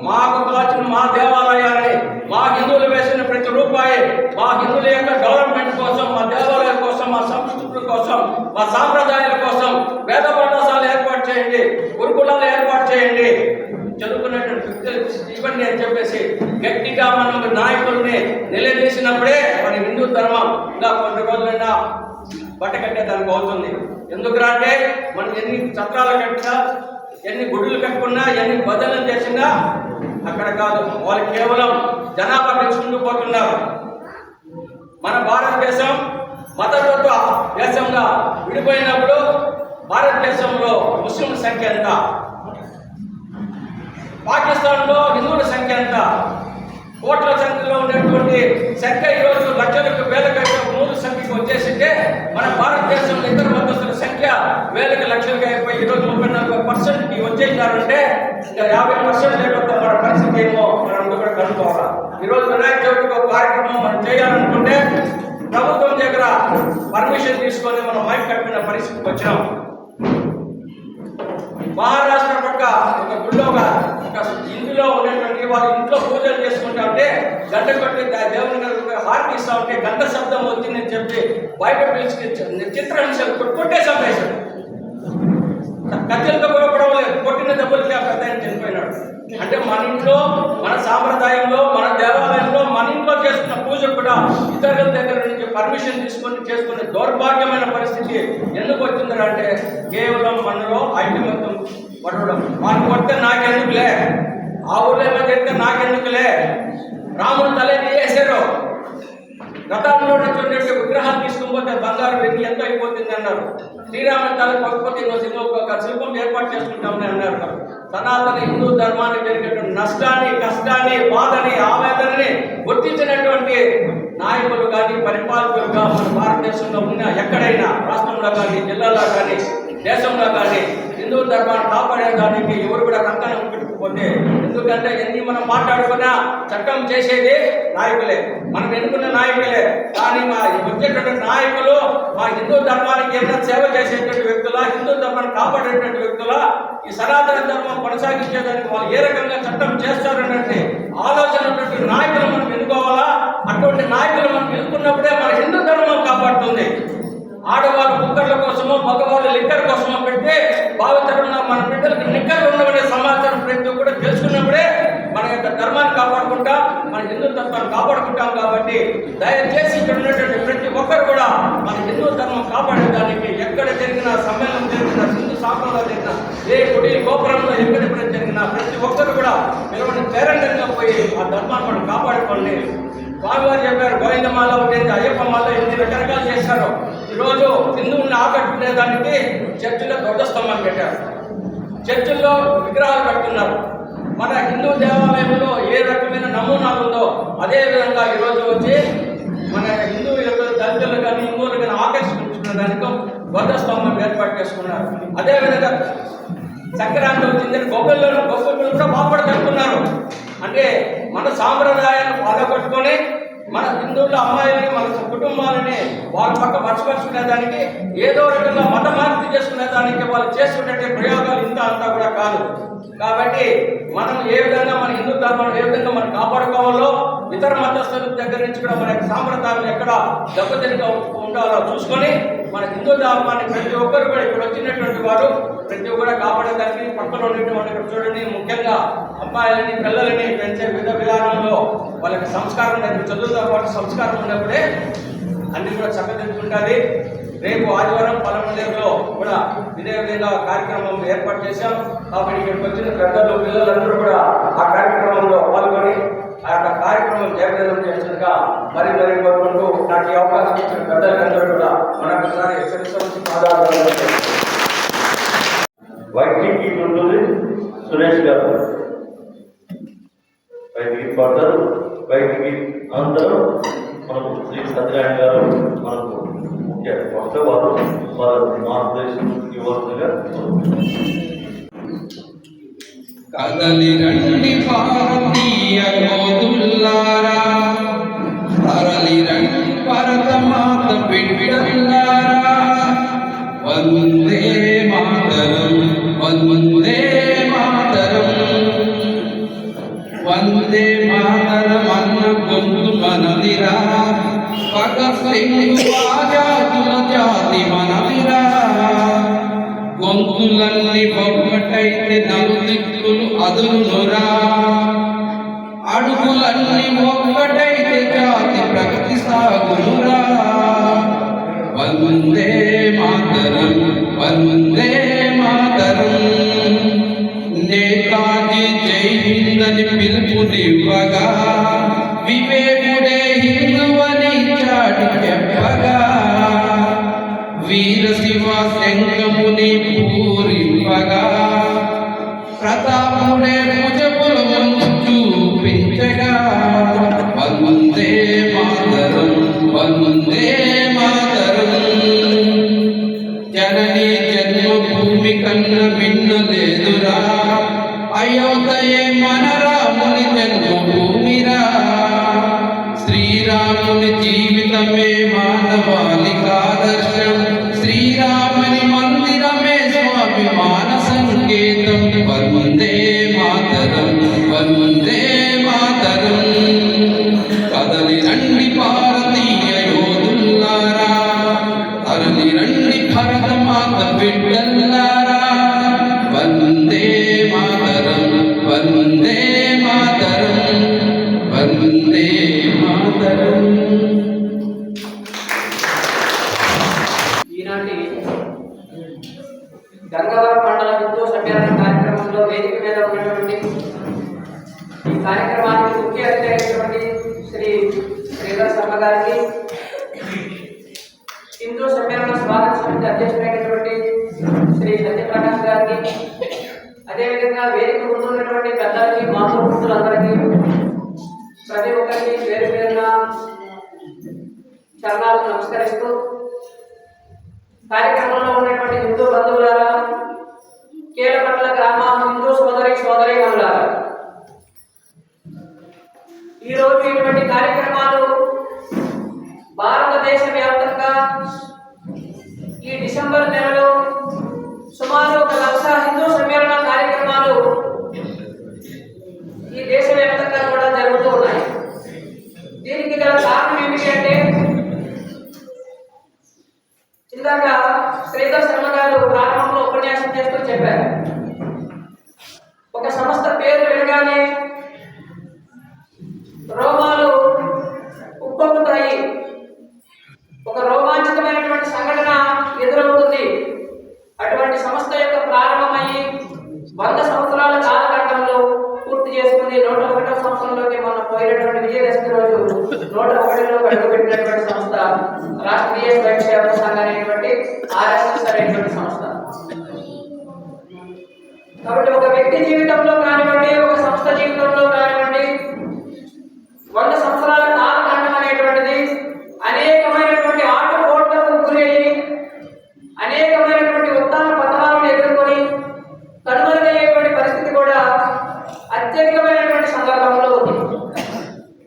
C: మాకు కావాల్సిన మా దేవాలయాన్ని, మా హిందువులు వేసిన ప్రతి రూపాయి మా హిందువుల యొక్క డెవలప్మెంట్ కోసం, మా దేవాలయం కోసం, మా సంస్కృతుల కోసం, మా సాంప్రదాయాల కోసం, వేద పాఠశాల చేయండి, చదువుకున్నటువంటి వ్యక్తులు ఇవ్వండి అని చెప్పేసి గట్టిగా మనం నాయకుల్ని నిలదీసినప్పుడే మన హిందూ ధర్మం ఇంకా కొన్ని రోజులైనా బట్టకట్టేదానికి అవుతుంది. ఎందుకురా అంటే మనం ఎన్ని చట్టాలు కట్టినా, ఎన్ని గుడులు కట్టుకున్నా, ఎన్ని భజనలు చేసినా అక్కడ కాదు, వాళ్ళు కేవలం జనాభా పెంచుకుంటూ పోతున్నారు. మన భారతదేశం మతతత్వ దేశంగా విడిపోయినప్పుడు భారతదేశంలో ముస్లింల సంఖ్య ఎంత, పాకిస్తాన్లో హిందువుల సంఖ్య ఎంత, కోట్ల సంఖ్యలో ఉన్నటువంటి సంఖ్య ఈరోజు లక్షలకు వేలకు మూడు సంఖ్యకు వచ్చేసింటే మన భారతదేశంలో ఇతర మతస్థుల సంఖ్య వేలకు లక్షలుగా అయిపోయి ఈరోజు 34% వచ్చేసారంటే ఇంకా 50% లేకపోతే మన పరిస్థితి ఏమో మనం కూడా కనుక్కోవాలి. ఈరోజు వినాయక చవితికి ఒక కార్యక్రమం మనం చేయాలనుకుంటే ప్రభుత్వం దగ్గర పర్మిషన్ తీసుకొని మనం మైక్ కట్టుకునే పరిస్థితికి వచ్చాం. మహారాష్ట్ర పక్క ఒక గుళ్ళోగా ఒక ఇందులో ఉన్నటువంటి వాళ్ళు ఇంట్లో పూజలు చేసుకుంటా ఉంటే గంట కొట్టి దేవుని హారతి ఇస్తా ఉంటే గంట శబ్దం వచ్చిందని చెప్పి బయట పిలిచి చిత్రహింసలు కొట్టే సంపేశాడు. కత్తిలతో కూడా పడవలేదు, కొట్టిన దెబ్బలకి ఆ పెద్ద ఆయన చనిపోయినాడు. అంటే మన ఇంట్లో, మన సాంప్రదాయంలో, మన దేవాలయంలో, మన ఇంట్లో చేసుకున్న పూజ కూడా ఇతరుల దగ్గర నుంచి పర్మిషన్ తీసుకొని చేసుకునే దౌర్భాగ్యమైన పరిస్థితి ఎందుకు వచ్చిందంటే కేవలం మనలో ఐకమత్యం పడడం. వాళ్ళు కొడితే నాకెందుకులే, ఆ ఊళ్ళో ఏమో చెప్తే నాకెందుకులే, రాముడు తలే తీయేశారు, రథంలో నుంచి ఉండేటువంటి విగ్రహాలు తీసుకుపోతే బంగారు వెండి ఎంత అయిపోతుంది అన్నారు. శ్రీరాముడి తల పక్కపోతే ఒక శిల్పం ఏర్పాటు చేసుకుంటామని అన్నారు. సనాతన హిందూ ధర్మానికి జరిగేటువంటి నష్టాన్ని, కష్టాన్ని, బాధని, ఆవేదనని గుర్తించినటువంటి నాయకులు కానీ, పరిపాలకులుగా మన భారతదేశంలో ఉన్న ఎక్కడైనా రాష్ట్రంలో కానీ, జిల్లాలో కానీ, దేశంలో కానీ హిందూ ధర్మాన్ని కాపాడేదానికి ఎవరు కూడా కంకణం పెట్టుకుపోతే, ఎందుకంటే ఎన్ని మనం మాట్లాడుకున్నా చట్టం చేసేది నాయకులే, మనం ఎన్నుకున్న నాయకులే. కానీ మా వచ్చేటువంటి నాయకులు మా హిందూ ధర్మానికి ఏమైనా సేవ చేసేటువంటి వ్యక్తులా, హిందూ ధర్మాన్ని కాపాడేటువంటి వ్యక్తులా, ఈ సనాతన ధర్మం కొనసాగించేదానికి వాళ్ళు ఏ రకంగా చట్టం చేస్తారన్నట్టు ఆలోచన ఉన్నటువంటి నాయకులు మనం ఎన్నుకోవాలా. అటువంటి నాయకులు మనం ఎన్నుకున్నప్పుడే మన హిందూ ధర్మం కాపాడుతుంది. ఆడవాళ్ళు కుక్కర్ల కోసమో, మగవాళ్ళు లిక్కర్ కోసమో పెడితే భావితరంలో మన బిడ్డలకు నిక్కర్లు ఉండవనే సమాచారం ప్రతి కూడా తెలుసుకున్నప్పుడే మన యొక్క ధర్మాన్ని కాపాడుకుంటాం, మన హిందూ ధర్మాన్ని కాపాడుకుంటాం. కాబట్టి దయచేసి ఇక్కడ ఉన్నటువంటి ప్రతి ఒక్కరు కూడా మన హిందూ ధర్మం కాపాడేదానికి ఎక్కడ జరిగినా, సమ్మేళనం జరిగినా, హిందూ సాంప్రదాయం జరిగినా, ఏ గుడి గోపురంలో ఎక్కడ జరిగినా ప్రతి ఒక్కరు కూడా నిలబడి పేరండంగా పోయి ఆ ధర్మాన్ని మనం కాపాడుకోండి. స్వామివారు చెప్పారు, గోవిందమాల ఉండేది, అయ్యప్ప మాల ఎన్ని రకరకాలు చేశారు. ఈరోజు హిందువుల్ని ఆకట్టుకునేదానికి చర్చిలో ధ్వజస్తంభం పెట్టారు, చర్చిల్లో విగ్రహాలు కడుతున్నారు. మన హిందూ దేవాలయంలో ఏ రకమైన నమూనాలు ఉందో అదే విధంగా ఈరోజు వచ్చి మన హిందూ దళితులు కానీ, హిందువులు కానీ ఆకర్షించుకునే దానికి ధ్వజస్తంభం ఏర్పాటు చేసుకున్నారు. అదేవిధంగా సంక్రాంతి వచ్చిందని గొప్పలు కూడా బాగుపడి కడుతున్నారు. అంటే మన సాంప్రదాయాన్ని పాల్గొట్టుకొని మన హిందువుల అమ్మాయిలని, మన కుటుంబాలని వాళ్ళ పక్క మర్చిపరుచుకునేదానికి, ఏదో రకంగా మత మార్పు చేసుకునేదానికి వాళ్ళు చేసుకునే ప్రయోగాలు ఇంత అంతా కూడా కాదు. కాబట్టి మనం ఏ విధంగా మన హిందూ ధర్మాన్ని ఏ విధంగా మనం కాపాడుకోవాలో, ఇతర మతస్థుల దగ్గర నుంచి కూడా మన సాంప్రదాయాలు ఎక్కడ దెబ్బతిరిగా ఉండాలో చూసుకొని మన హిందూ ధర్మాన్ని ప్రతి ఒక్కరు కూడా ఇక్కడ వచ్చినటువంటి వారు ప్రతి ఒక్కరు కాపాడేదానికి పక్కన ఉండేటువంటి ఇక్కడ చూడండి, ముఖ్యంగా అమ్మాయిలని, పిల్లలని పెంచే విధానంలో వాళ్ళకి సంస్కారం లేదు. చదువుతో పాటు సంస్కారం ఉన్నప్పుడే అన్ని కూడా చక్కదిద్దుకుంటుంది. రేపు ఆదివారం పలమనేరులో కూడా ఇదే విధంగా కార్యక్రమం ఏర్పాటు చేశాం. కాబట్టి ఇక్కడికి వచ్చిన పెద్దలు, పిల్లలందరూ కూడా ఆ కార్యక్రమంలో పాల్గొని ఆ యొక్క కార్యక్రమం జయప్రదం చేస్తుండగా మరి కోరుకుంటూ నాకు ఈ అవకాశం ఇచ్చిన పెద్దలందరూ కూడా మరొకసారి
A: వైద్యుకి ఉంటుంది సురేష్ గారు వైద్యుకి పడతారు. వైద్యుకి అనంతరం మనకు శ్రీ సత్యనారాయణ గారు మనకు ముఖ్య కొత్త వారు మార్గదర్శనం ఇవ్వాల్సిందిగా
D: కదలి రండి భారతీయ యోధుల్లారా, తరలి రండి భరతమాత బిడ్డలారా, వందే మాతరం, వందే మాతరం, వందే మాతరం అన్న గొంతు మనదిరా, భగత్ సింగ్ ఆజాదుల జాతి మనదిరా, గొంతులన్నీ ఒక్కటైతే నలుదిక్కు కదులునురా. అడుగులన్నీ ఒక్కటైతే జాతి ప్రగతి సాగునురా. వందే మాతరం, వందే మాతరం. నేతాజీ జై హింద్ అని పిలుపునివ్వగా, వివేకుడే హిందువని చాటి చెప్పగా, వీర శివ శంఖముని పూరింపగా, ప్రతాపుడే భుజములు చూపించగా, వందే మాతరం, వందే మాతరం. జనని జన్మభూమి కన్న మిన్నలేదురా. అయోధ్యయే మన రాముని జన్మభూమిరా. శ్రీరాముని జీవితమే మానవాళికి ఆదర్శం. శ్రీరాముని మందిరమే స్వాభిమాన సంకేతం. వందే మాతరం, వందే మాతరం. కదలి రండి భారతీయ యోధులారా, తరలి రండి భరతమాత బిడ్డలారా. వందే మాతరం, వందే మాతరం, వందే మాతరం.
C: ఈనాటి గంగవరం మండల హిందూ సమ్మేళన కార్యక్రమంలో వేదిక మీద ఉన్నటువంటి ఈ కార్యక్రమానికి ముఖ్య అతిథి అయినటువంటి శ్రీ శ్రీధర్ శర్మ గారికి, హిందూ సమ్మేళన స్వాగత సమితి అధ్యక్షుడైనటువంటి శ్రీ సత్యప్రకాష్ గారికి, అదేవిధంగా వేదిక ముందున్నటువంటి పెద్దలకి, మాతృమూర్తులందరికీ, ప్రతి ఒక్కరికి పేరు పేరున చరణాలకు నమస్కరిస్తూ, కార్యక్రమంలో ఉన్నటువంటి హిందూ బంధువులారా, కేలపట్ల గ్రామ హిందూ సోదరీమణులారా, ఈరోజు ఇటువంటి కార్యక్రమాలు భారతదేశ వ్యాప్తంగా ఈ డిసెంబర్ నెలలో సుమారు 1,00,000 హిందూ సమ్మేళన కార్యక్రమాలు ఈ దేశవ్యాప్తంగా కూడా జరుగుతూ ఉన్నాయి. దీనికి గల కారణం ఏమిటి అంటే, ఇందాక శ్రీధర్ శర్మ గారు ప్రారంభంలో ఉపన్యాసం చేస్తూ చెప్పారు, ఒక సంస్థ పేరు వినగానే రోమాలు ఉప్పొంగుతాయి, ఒక రోమాంచితమైనటువంటి సంఘటన ఎదురవుతుంది. అటువంటి సంస్థ యొక్క ప్రారంభమయ్యి 100 సంవత్సరాల కాలఘట్టంలో పూర్తి చేసుకుని 101వ సంవత్సరంలోకి మనం పోయినటువంటి విజయదశమి రోజు 101లో అడుగుపెట్టినటువంటి సంస్థ రాష్ట్రీయ స్వయం సేవక సంఘం అనేటువంటి RSS అనేటువంటి సంస్థ. కాబట్టి ఒక వ్యక్తి జీవితంలో కానివ్వండి, ఒక సంస్థ జీవితంలో కానివ్వండి, 100 సంవత్సరాల కాలఖండం అనేటువంటిది అనేకమైనటువంటి ఆటపోట్లకు గురయ్యి, అనేకమైనటువంటి ఉత్తాన పతనాలను ఎదుర్కొని కనుమరుగయ్యేటువంటి పరిస్థితి కూడా అత్యధికమైనటువంటి సందర్భంలో ఉంది.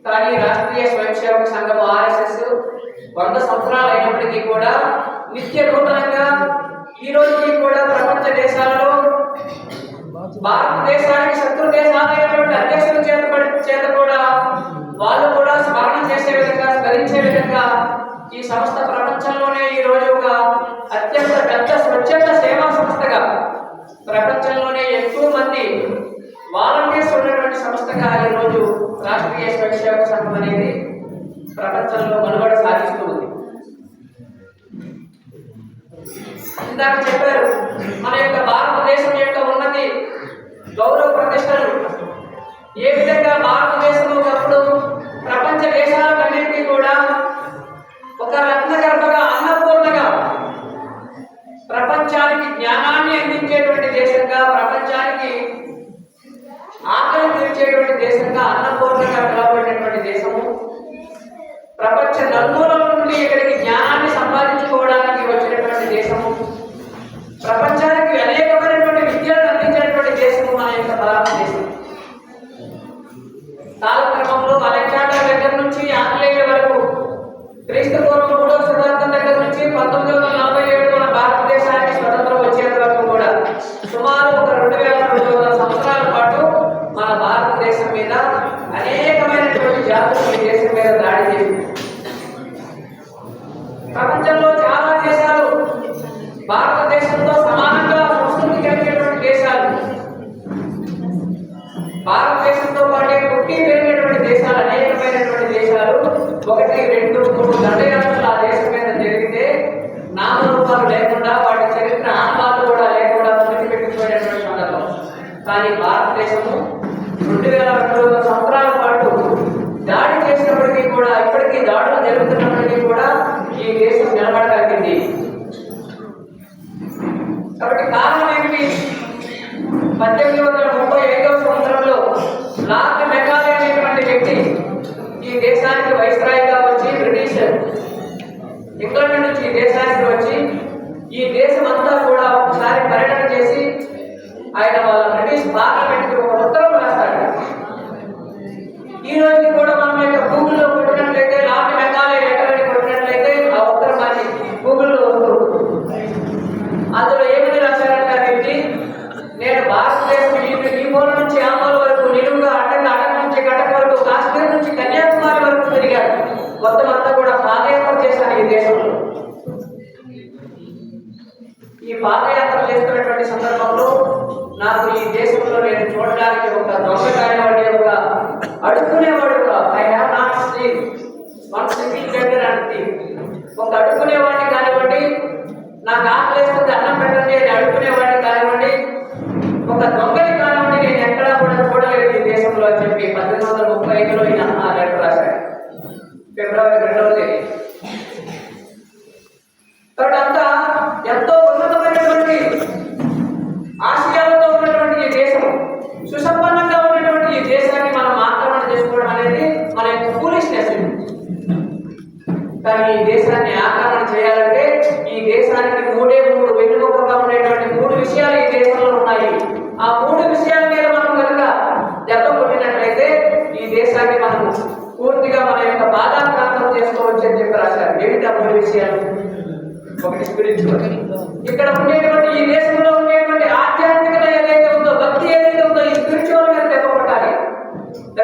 C: కానీ రాష్ట్రీయ స్వయం సేవక సంఘం RSS 100 సంవత్సరాలు అయినప్పటికీ కూడా నిత్య నూతనంగా ఈ రోజుకి కూడా ప్రపంచ దేశాలలో భారతదేశానికి శత్రు దేశాలైనటువంటి అధ్యక్షుల చేత కూడా వాళ్ళు కూడా స్మరణ చేసే విధంగా, స్మరించే విధంగా ఈ సంస్థ ప్రపంచంలోనే ఈ రోజు ఒక అత్యంత పెద్ద స్వచ్ఛంద సేవా సంస్థగా, ప్రపంచంలోనే ఎక్కువ మంది వాలంటీర్స్ ఉన్నటువంటి సంస్థగా ఈ రోజు రాష్ట్రీయ స్వయం సేవక సంఘం అనేది ప్రపంచంలో మనుగడ సాగిస్తూ ఉంది. ఇందాక చెప్పారు, మన యొక్క భారతదేశం యొక్క ఉన్నతి, గౌరవ ప్రతిష్టలు ఏ విధంగా భారతదేశం ఒకప్పుడు ప్రపంచ దేశాలన్నింటినీ కూడా ఒక రత్నగర్భగా, అన్నపూర్ణగా, ప్రపంచానికి జ్ఞానాన్ని అందించేటువంటి దేశంగా, ప్రపంచానికి ఆకలి తీర్చేటువంటి దేశంగా, అన్నపూర్ణగా పిలువబడినటువంటి దేశము, ప్రపంచ నలుమూలల నుండి ఇక్కడికి జ్ఞానాన్ని సంపాదించుకోవడానికి వచ్చినటువంటి దేశము, ప్రపంచానికి అనేకమైనటువంటి విద్యను అందించినటువంటి దేశము మన యొక్క భారతదేశం. కాలక్రమంలో అలెగ్జాండర్ దగ్గర నుంచి ఆంగ్లేయుల వరకు, క్రీస్తు పూర్వం 3వ శతాబ్దం దగ్గర నుంచి 1947 మన భారతదేశానికి స్వతంత్రం వచ్చేంత వరకు కూడా సుమారు ఒక 2200 సంవత్సరాల పాటు మన భారతదేశం మీద అనేకమైనటువంటి జాతులు ఈ దేశం మీద దాడి చేసింది. ప్రపంచంలో చాలా దేశాలు భారతదేశంతో సమానంగా సంస్కృతి కలిగినటువంటి దేశాలు, భారతదేశంతో పాటే పుట్టి పెరిగినటువంటి దేశాలు అనేకమైనటువంటి దేశాలు 1, 2, 3 దండయాత్రలు ఆ దేశం మీద జరిగితే నామరూపాలు లేకుండా వాటి చరిత్ర ఆనవాళ్ళు కూడా లేకుండా విడిచిపెట్టిపోయినటువంటి సందర్భం. కానీ భారతదేశము 2200 సంవత్సరాల పాటు దాడి చేసినప్పటికీ కూడా, ఇప్పటికీ దాడులు జరుగుతున్నప్పటికీ కూడా ఈ దేశం నిలబడగలిగింది. కాబట్టి కారణం ఏమిటి? 1835వ సంవత్సరంలో లార్డ్ మెకాలే అనేటువంటి వ్యక్తి ఈ దేశానికి వైస్రాయ్గా వచ్చి, బ్రిటిష్ ఇంగ్లాండ్ నుంచి ఈ దేశానికి వచ్చి ఈ దేశం అంతా కూడా ఒకసారి పర్యటన చేసి ఆయన వాళ్ళ బ్రిటిష్ పార్లమెంట్కి ఒక ఉత్తరం రాస్తాడు. ఈ రోజుకి కూడా మనం యొక్క గూగుల్లో కొట్టినట్లయితే లార్డ్ మెకాలే లెటర్ అని కొట్టినట్లయితే ఆ ఉత్తరం అది గూగుల్లో వస్తుంది. అందులో ఏమని రాశారంటే ఆ వ్యక్తి, నేను భారతదేశం ఈ మూల నుంచి ఆ మూల వరకు నిలువుగా అటక్ నుంచి కటక్ వరకు, కాశ్మీర్ నుంచి కన్యాకుమారి వరకు తిరిగాడు. మొత్తం అంతా కూడా పాదయాత్ర చేశాను ఈ దేశంలో. ఈ పాదయాత్ర చేస్తున్నటువంటి సందర్భంలో నాకు ఈ దేశంలో నేను చూడడానికి ఒక దొంగ కానివ్వండి, ఒక అడుక్కునేవాడు, I have not seen one single beggar అంటే ఒక అడుక్కునేవాడిని కానివ్వండి, నాకు ఆకలేస్తుంది అన్నం పెట్టండి అని అడుక్కునేవాడిని కానివ్వండి, ఒక దొంగని కానివ్వండి నేను ఎక్కడా కూడా చూడలేదు ఈ దేశంలో అని చెప్పి 1835లో ఈయన ఆ లెటర్ రాశాడు, ఫిబ్రవరి 2వ తేదీ. కాబట్టి అంతా ఎంతో ఉన్నతమైనటువంటి ఆశయాలతో ఉన్నటువంటి ఈ దేశం, సుసంపన్నంగా ఉన్నటువంటి ఈ దేశాన్ని మనం ఆక్రమణ చేసుకోవడం అనేది మన యొక్క ఫూలిష్నెస్. కానీ ఈ దేశాన్ని ఆక్రమణ చేయాలంటే ఈ దేశానికి 3 వెన్నుముకగా ఉండేటువంటి 3 విషయాలు ఈ దేశంలో ఉన్నాయి. ఆ 3 విషయాల మీద మనం కనుక దెబ్బ కొట్టినట్లయితే ఈ దేశాన్ని మనం పూర్తిగా మన యొక్క బాధాక్రాంతం చేసుకోవచ్చు అని చెప్పి రాశారు. ఏమిటి ఆ 3 విషయాలు? ఒకటి స్పిరిచువల్. ఇక్కడ ఉండేటువంటి ఈ దేశంలో ఉండేటువంటి ఆధ్యాత్మికత ఏదైతే ఉందో, భక్తి ఏదైతే ఉందో, ఈ స్పిరిచువల్ మీద దెబ్బ కొట్టాలి.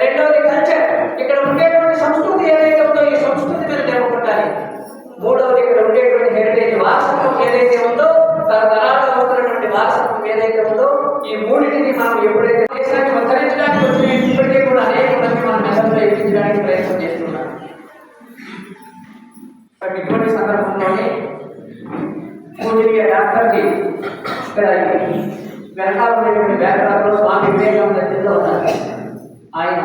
C: రెండవది కల్చర్. ఇక్కడ ఉండేటువంటి సంస్కృతి ఏదైతే ఉందో ఈ సంస్కృతి మీద దెబ్బ కొట్టాలి. మూడవది ఇక్కడ ఉండేటువంటి హెరిటేజ్, వారసత్వం ఏదైతే ఉందో, తరతరాలుగా వస్తున్నటువంటి వారసత్వం ఏదైతే ఉందో, ఈ మూడింటిని మనం ఎప్పుడైతే దేశాన్ని ఉద్ధరించడానికి వచ్చి ఇప్పటికీ కూడా అనేక మంది మన మెదడులో ఎక్కించడానికి ప్రయత్నం చేస్తున్నారు. ఇటువంటి సందర్భంలోనే పూజనీయ డాక్టర్జీ ఇక్కడ వెనకాల ఉన్నటువంటి బ్యాక్గ్రౌండ్లో స్వామి వివేకానంద జిల్లా ఉన్నారు. ఆయన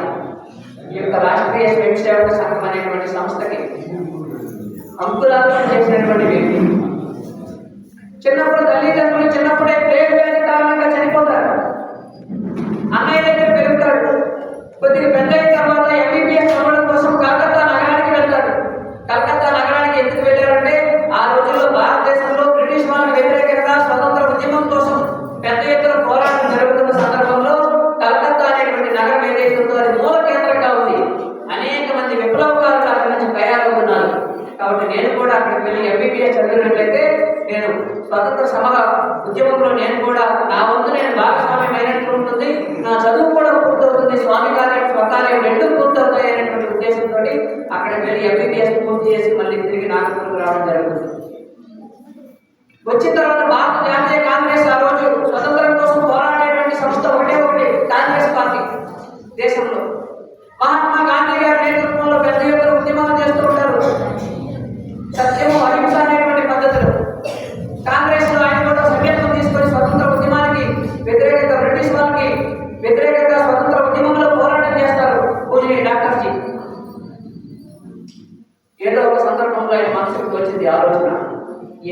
C: ఈ యొక్క రాష్ట్రీయ స్వయంసేవక సంఘం అనేటువంటి సంస్థకి అంకురార్పణ చేసినటువంటి వ్యక్తి. చిన్నప్పుడు తల్లిదండ్రులు చిన్నప్పుడే ప్లేగ్ వ్యాధి కారణంగా చనిపోతారు. అన్నయ్య దగ్గర పెరుగుతాడు. కొద్దిగా పెద్ద అయిన తర్వాత MBBS చదవడం కోసం కలకత్తా నగరానికి వెళ్తాడు. కలకత్తా నగరానికి ఎందుకు వెళ్ళారంటే ఆ రోజుల్లో భారతదేశంలో బ్రిటిష్ వాళ్ళకి వ్యతిరేకంగా స్వతంత్ర ఉద్యమం కోసం పెద్ద ఎత్తున పోరాటం జరుగుతున్న సందర్భంలో కలకత్తా అనేటువంటి నగరం ఏదైతే ఉందో అది మూల కేంద్రంగా ఉంది. అనేక మంది విప్లవకారులు అక్కడి నుంచి తయారవుతున్నారు. కాబట్టి నేను కూడా అక్కడికి వెళ్ళి MBBS చదివినట్లయితే నేను స్వతంత్ర సమర ఉద్యమంలో నేను కూడా నా వంతు నేను భాగస్వామ్యం అయినట్లు ఉంటుంది, నా చదువు కూడా పూర్తవుతుంది, స్వామి కార్యం స్వకార్యం రెండు పూర్తవుతాయి అనేటువంటి ఉద్దేశంతో అక్కడికి వెళ్ళి MBBS పూర్తి చేసి మళ్ళీ తిరిగి నాగపూర్కి రావడం జరుగుతుంది. వచ్చిన తర్వాత భారత జాతీయ కాంగ్రెస్ ఆ రోజు స్వతంత్రం కోసం పోరాడేటువంటి సంస్థ ఒకటి కాంగ్రెస్ పార్టీ దేశంలో. మహాత్మా గాంధీ గారి నేతృత్వంలో పెద్ద ఎత్తున ఉద్యమాలు చేస్తూ ఉంటారు. సత్యము అహింస అనేటువంటి పద్ధతులు. కాంగ్రెస్ లో ఆయన కూడా సభ్యత్వం తీసుకొని స్వతంత్ర ఉద్యమానికి వ్యతిరేకంగా, బ్రిటిష్ వాళ్ళకి వ్యతిరేకంగా స్వతంత్ర ఉద్యమంలో పోరాటం చేస్తారు పూజనీయ డాక్టర్జీ. ఏదో ఒక సందర్భంలో ఆయన మనసుకు వచ్చింది ఆలోచన.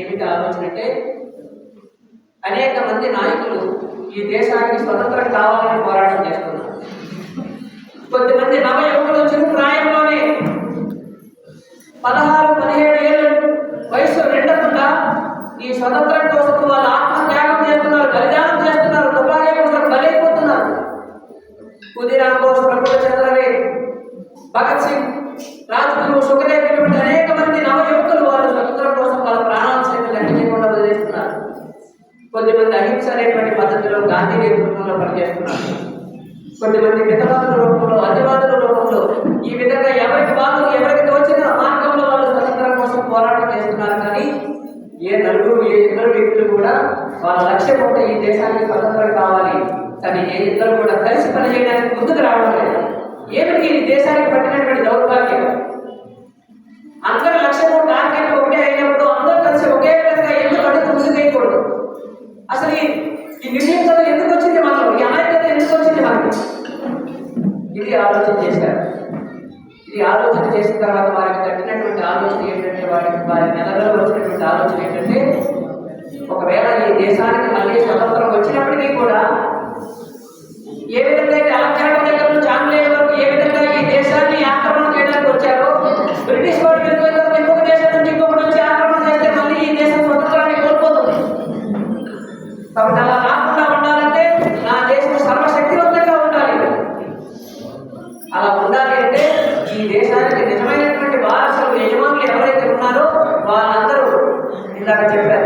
C: ఏమిటి ఆలోచన అంటే, అనేక మంది నాయకులు ఈ దేశానికి స్వతంత్రం కావాలని పోరాటం చేస్తున్నారు. కొద్దిమంది నవ యువకులు చిరు ప్రాయంలోనే 16-17 ఏళ్ళు వయసు నిండకుండా ఈ స్వతంత్రం కోసం వాళ్ళ ఆత్మత్యాగం చేస్తున్నారు, బలిదానం చేస్తున్నారు, తుపాకీ కోసం బలైపోతున్నారు. ఖుదీరామ్ బోస్, ప్రఫుల్ల చంద్ర రే, భగత్ సింగ్, రాజ్గురు, సుఖదేవ్ ఇటువంటి అనేక మంది నవ యువకులు వారు స్వతంత్రం కోసం వాళ్ళ ప్రాణాలను సైతం లెక్క చేయకుండా వదిలేస్తున్నారు. కొద్దిమంది అహింస అనేటువంటి పద్ధతిలో గాంధీ నేతృత్వంలో పనిచేస్తున్నారు. కొద్దిమంది మితవాదుల రూపంలో, అతివాదుల రూపంలో ఈ విధంగా ఎవరికి తోచిన మార్గంలో వాళ్ళు స్వతంత్రం కోసం పోరాటం చేస్తున్నారు. కానీ ఏ ఇద్దరు వ్యక్తులు కూడా వాళ్ళ లక్ష్యం ఉంటే ఈ దేశానికి స్వతంత్రం కావాలి. కానీ ఏ ఇద్దరు కూడా కలిసి
E: పనిచేయడానికి ముందుకు రావడం లేదు. ఏమిటి ఈ దేశానికి పట్టినటువంటి దౌర్భాగ్యం? అందరి లక్ష్యము టార్గెట్ ఒకటే అయినప్పుడు అందరూ కలిసి ఒకే విధంగా ఎందుకు అడుగు ముందుకు వేయకూడదు? అసలు ఈ నిర్ణీత ఎందుకు వచ్చింది మనకు? ఈ అనాయకత ఎందుకు వచ్చింది మనకి? ఇది ఆలోచన చేశారు. ఇది ఆలోచన చేసిన తర్వాత వారికి తట్టినటువంటి ఆలోచన ఏంటంటే, వారి నెలలో వచ్చినటువంటి ఆలోచన ఏంటంటే, ఒకవేళ ఈ దేశానికి మళ్ళీ స్వతంత్రం వచ్చినప్పటికీ కూడా ఏ విధంగా అయితే అలెగ్జాండర్ దగ్గర నుంచి ఆంగ్లేయుల వరకు ఏ విధంగా ఈ దేశాన్ని ఆక్రమణ చేయడానికి వచ్చారో, బ్రిటిష్ వాడు వెళ్ళిపోయిన ఇంకొక దేశం నుంచి ఇంకొకటి వచ్చి ఆక్రమణ చేస్తే మళ్ళీ ఈ దేశం స్వతంత్రాన్ని కోల్పోతుంది. కాబట్టి అలా రాకుండా ఉండాలంటే నా దేశం సర్వశక్తివంతంగా ఉండాలి. అలా ఉండాలి అంటే ఈ దేశానికి నిజమైనటువంటి వారసులు యజమానులు ఎవరైతే ఉన్నారో వాళ్ళందరూ ఇందాక చెప్పారు,